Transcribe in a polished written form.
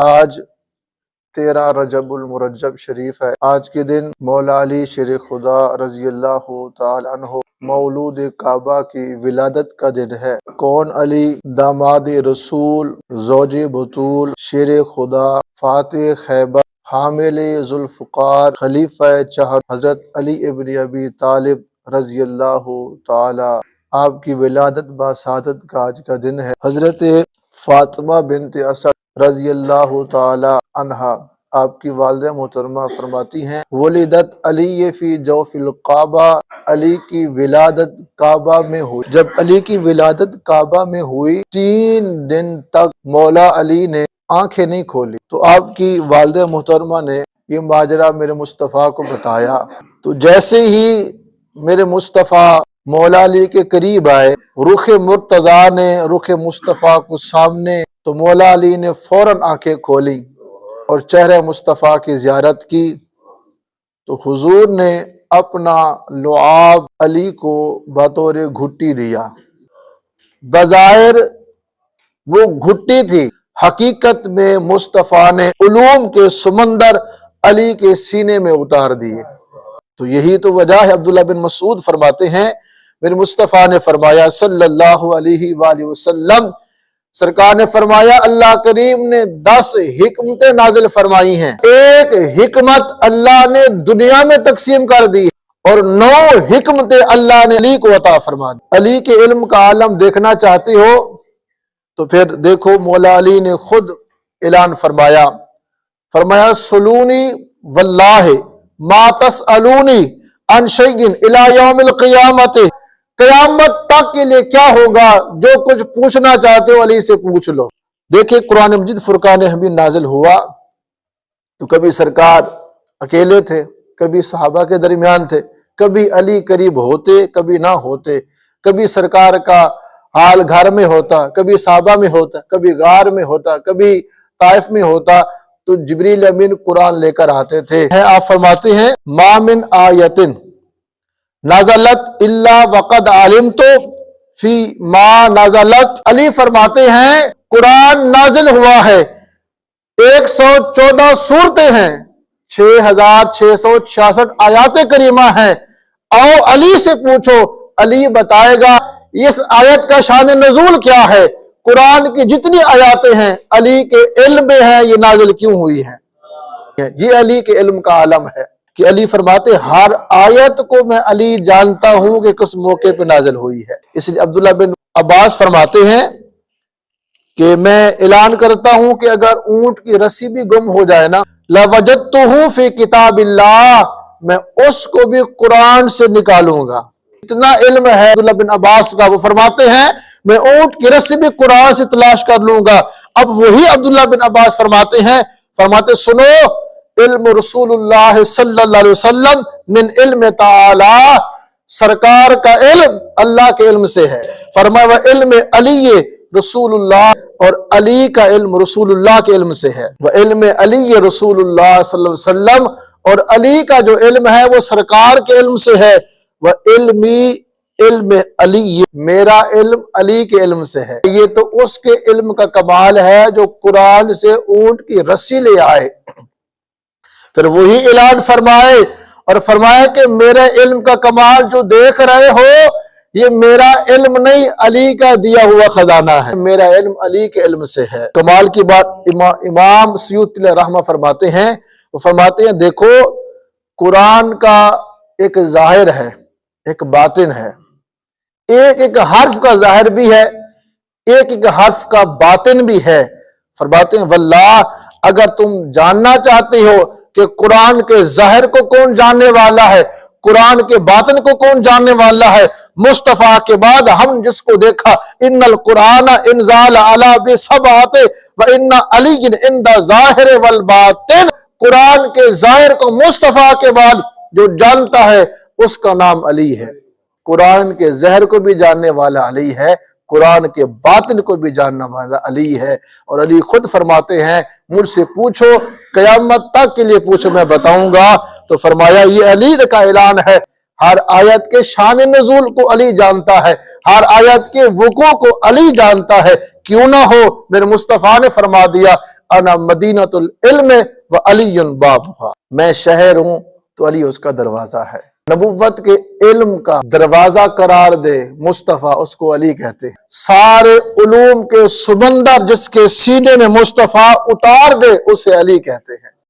آج 13 رجب المرجب شریف ہے۔ آج کے دن مولا علی شیر خدا رضی اللہ تعالی عنہ مولود کعبہ کی ولادت کا دن ہے۔ کون علی داماد رسول، زوج بطول، شیر خدا، فاتح خیبر، حامل ذوالفقار، خلیفہ چہر حضرت علی ابن ابی طالب رضی اللہ تعالی، آپ کی ولادت باسعادت کا آج کا دن ہے۔ حضرت فاطمہ بنت اسد رضی اللہ تعالی عنہا، آپ کی والدہ محترمہ فرماتی ہیں ولدت علی فی جوف الکعبہ، علی کی ولادت کعبہ میں ہوئی۔ جب علی کی ولادت کعبہ میں ہوئی 3 دن تک مولا علی نے آنکھیں نہیں کھولی، تو آپ کی والدہ محترمہ نے یہ ماجرا میرے مصطفیٰ کو بتایا۔ تو جیسے ہی میرے مصطفیٰ مولا علی کے قریب آئے، رخ مرتضیٰ نے رخ مصطفیٰ کو سامنے، تو مولا علی نے فوراً آنکھیں کھولی اور چہرہ مصطفیٰ کی زیارت کی۔ تو حضور نے اپنا لعاب علی کو بطور گھٹی دیا۔ بظاہر وہ گھٹی تھی، حقیقت میں مصطفیٰ نے علوم کے سمندر علی کے سینے میں اتار دیے۔ تو یہی تو وجہ ہے، عبداللہ بن مسعود فرماتے ہیں میرے مصطفیٰ نے فرمایا صلی اللہ علیہ وآلہ وسلم، سرکار نے فرمایا اللہ کریم نے 10 حکمتیں نازل فرمائی ہیں، ایک حکمت اللہ نے دنیا میں تقسیم کر دی اور 9 حکمتیں اللہ نے علی کو عطا فرما دی۔ علی کے علم کا عالم دیکھنا چاہتے ہو تو پھر دیکھو، مولا علی نے خود اعلان فرمایا سلونی واللہ ما تسألونی عن شیء الی یوم القیامت، قیامت تک کے لیے کیا ہوگا، جو کچھ پوچھنا چاہتے ہو علی سے پوچھ لو۔ دیکھیں قرآن مجید فرقان حمید نازل ہوا تو کبھی سرکار اکیلے تھے، کبھی صحابہ کے درمیان تھے، کبھی علی قریب ہوتے کبھی نہ ہوتے، کبھی سرکار کا حال گھر میں ہوتا، کبھی صحابہ میں ہوتا، کبھی غار میں ہوتا، کبھی طائف میں ہوتا، تو جبریل امین قرآن لے کر آتے تھے۔ آپ فرماتے ہیں ما من آیتن نازلت الا وقد علمت فی ما نازلت، علی فرماتے ہیں قرآن نازل ہوا ہے، 114 سورتیں ہیں، 6666 آیات کریمہ ہیں، آؤ علی سے پوچھو، علی بتائے گا اس آیت کا شان نزول کیا ہے، قرآن کی جتنی آیاتیں ہیں علی کے علم میں ہیں، یہ نازل کیوں ہوئی ہیں۔ یہ علی کے علم کا عالم ہے کہ علی فرماتے ہر آیت کو میں علی جانتا ہوں کہ کس موقع پہ نازل ہوئی ہے۔ اس لیے عبداللہ بن عباس فرماتے ہیں کہ میں اعلان کرتا ہوں کہ اگر اونٹ کی رسی بھی گم ہو جائے نا، لَوَجَدْتُهُ فِي كِتَابِ اللَّهِ، میں اس کو بھی قرآن سے نکالوں گا۔ اتنا علم ہے عبداللہ بن عباس کا، وہ فرماتے ہیں میں اونٹ کی رسی بھی قرآن سے تلاش کر لوں گا۔ اب وہی عبداللہ بن عباس فرماتے سنو، علم رسول اللہ صلی اللہ علیہ وسلم من علم تعالی، سرکار کا علم اللہ کے علم سے ہے۔ فرمایا وعلم علی رسول اللہ، اور علی کا علم رسول اللہ کے علم سے ہے۔ وعلم علی رسول اللہ صلی اللہ علیہ وسلم، اور علی کا جو علم ہے وہ سرکار کے علم سے ہے۔ وعلمی علم علی، میرا علم علی کے علم سے ہے۔ یہ تو اس کے علم کا کمال ہے جو قرآن سے اونٹ کی رسی لے آئے۔ پھر وہی اعلان فرمائے اور فرمایا کہ میرے علم کا کمال جو دیکھ رہے ہو یہ میرا علم نہیں، علی کا دیا ہوا خزانہ ہے، میرا علم علی کے علم سے ہے۔ کمال کی بات امام سیوطی علیہ رحمہ فرماتے ہیں، وہ فرماتے ہیں دیکھو قرآن کا ایک ظاہر ہے، ایک باطن ہے، ایک حرف کا ظاہر بھی ہے، ایک حرف کا باطن بھی ہے۔ فرماتے ہیں واللہ اگر تم جاننا چاہتے ہو کہ قرآن کے ظاہر کو کون جاننے والا ہے، قرآن کے باطن کو کون جاننے والا ہے، مصطفیٰ کے بعد ہم جس کو دیکھا ان القرآن انزال علی بسبعۃ وان علی عند ظاہر والباطن، قرآن کے ظاہر کو مصطفیٰ کے بعد جو جانتا ہے اس کا نام علی ہے۔ قرآن کے ظاہر کو بھی جاننے والا علی ہے، قرآن کے باطن کو بھی جاننا والا علی ہے۔ اور علی خود فرماتے ہیں مجھ سے پوچھو، قیامت تک کے لیے پوچھو میں بتاؤں گا۔ تو فرمایا یہ علی کا اعلان ہے، ہر آیت کے شان نزول کو علی جانتا ہے، ہر آیت کے وقوع کو علی جانتا ہے۔ کیوں نہ ہو، میرے مصطفیٰ نے فرما دیا انا مدینۃ العلم و علی بابھا، میں شہر ہوں تو علی اس کا دروازہ ہے۔ نبوت کے علم کا دروازہ قرار دے مصطفیٰ، اس کو علی کہتے ہیں۔ سارے علوم کے سمندر جس کے سینے میں مصطفیٰ اتار دے اسے علی کہتے ہیں۔